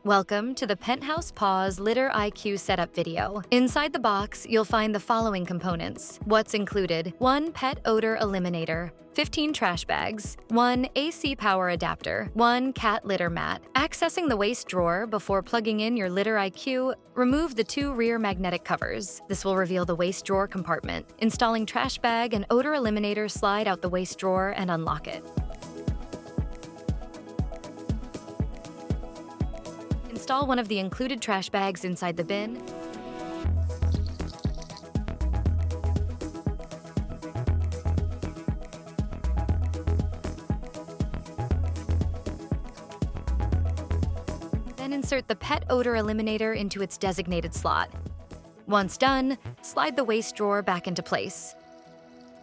Welcome to the Penthouse Paws Litter IQ setup video. Inside the box, you'll find the following components. What's included: 1 pet odor eliminator, 15 trash bags, 1 AC power adapter, 1 cat litter mat. Accessing the waste drawer before plugging in your Litter IQ, remove the 2 rear magnetic covers. This will reveal the waste drawer compartment. Installing trash bag and odor eliminator, slide out the waste drawer and unlock it. Install one of the included trash bags inside the bin. Then insert the pet odor eliminator into its designated slot. Once done, slide the waste drawer back into place.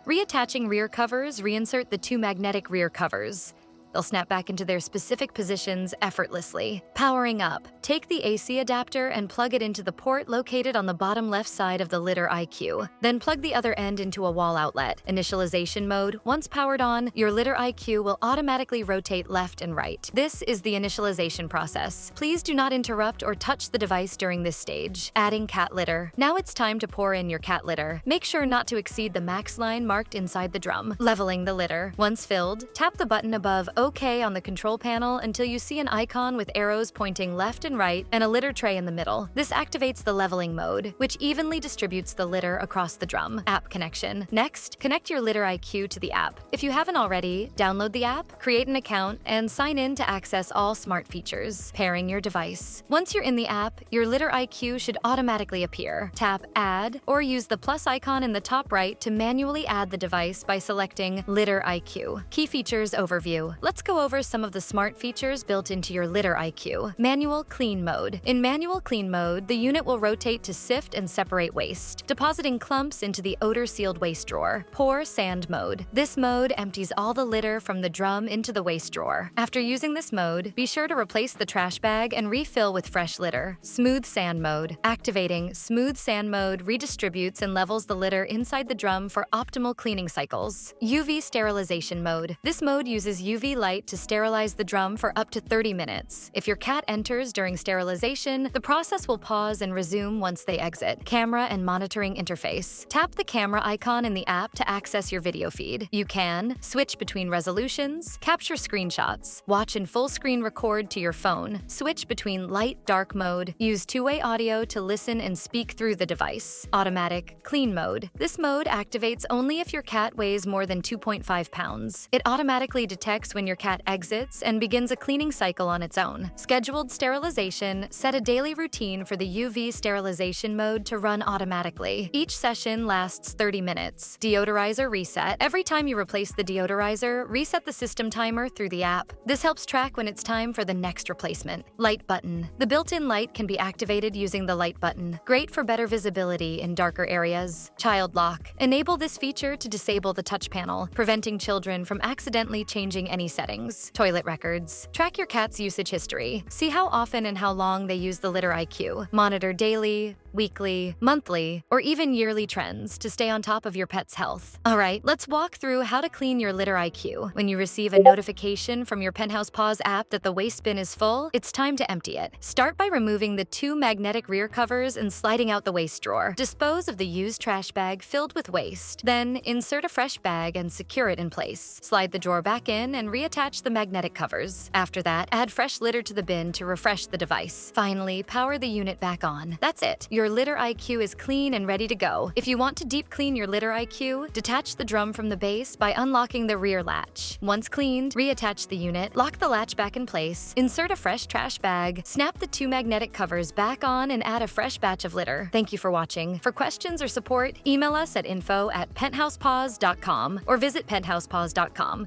Reattaching rear covers, reinsert the 2 magnetic rear covers. They'll snap back into their specific positions effortlessly. Powering up. Take the AC adapter and plug it into the port located on the bottom left side of the Litter IQ. Then plug the other end into a wall outlet. Initialization mode. Once powered on, your Litter IQ will automatically rotate left and right. This is the initialization process. Please do not interrupt or touch the device during this stage. Adding cat litter. Now it's time to pour in your cat litter. Make sure not to exceed the max line marked inside the drum. Leveling the litter. Once filled, tap the button above OK on the control panel until you see an icon with arrows pointing left and right and a litter tray in the middle. This activates the leveling mode, which evenly distributes the litter across the drum. App connection. Next, connect your Litter IQ to the app. If you haven't already, download the app, create an account, and sign in to access all smart features. Pairing your device. Once you're in the app, your Litter IQ should automatically appear. Tap Add or use the plus icon in the top right to manually add the device by selecting Litter IQ. Key features overview. Let's go over some of the smart features built into your Litter IQ. Manual clean mode. In manual clean mode, the unit will rotate to sift and separate waste, depositing clumps into the odor-sealed waste drawer. Pour sand mode. This mode empties all the litter from the drum into the waste drawer. After using this mode, be sure to replace the trash bag and refill with fresh litter. Smooth sand mode. Activating smooth sand mode redistributes and levels the litter inside the drum for optimal cleaning cycles. UV sterilization mode. This mode uses UV light to sterilize the drum for up to 30 minutes. If your cat enters during sterilization, the process will pause and resume once they exit. Camera and monitoring interface. Tap the camera icon in the app to access your video feed. You can switch between resolutions, capture screenshots, watch in full screen record to your phone, switch between light-dark mode, use two-way audio to listen and speak through the device. Automatic clean mode. This mode activates only if your cat weighs more than 2.5 pounds. It automatically detects when your cat exits and begins a cleaning cycle on its own. Scheduled sterilization. Set a daily routine for the UV sterilization mode to run automatically. Each session lasts 30 minutes. Deodorizer reset. Every time you replace the deodorizer, reset the system timer through the app. This helps track when it's time for the next replacement. Light button. The built-in light can be activated using the light button. Great for better visibility in darker areas. Child lock. Enable this feature to disable the touch panel, preventing children from accidentally changing any settings. Toilet records. Track your cat's usage history. See how often and how long they use the Litter IQ. Monitor daily, weekly, monthly, or even yearly trends to stay on top of your pet's health. All right, let's walk through how to clean your Litter IQ. When you receive a notification from your Penthouse Paws app that the waste bin is full, it's time to empty it. Start by removing the 2 magnetic rear covers and sliding out the waste drawer. Dispose of the used trash bag filled with waste. Then insert a fresh bag and secure it in place. Slide the drawer back in and reattach the magnetic covers. After that, add fresh litter to the bin to refresh the device. Finally, power the unit back on. That's it. Your Litter IQ is clean and ready to go. If you want to deep clean your Litter IQ, detach the drum from the base by unlocking the rear latch. Once cleaned, reattach the unit, lock the latch back in place, insert a fresh trash bag, snap the 2 magnetic covers back on, and add a fresh batch of litter. Thank you for watching. For questions or support, email us at info@penthousepaws.com or visit penthousepaws.com.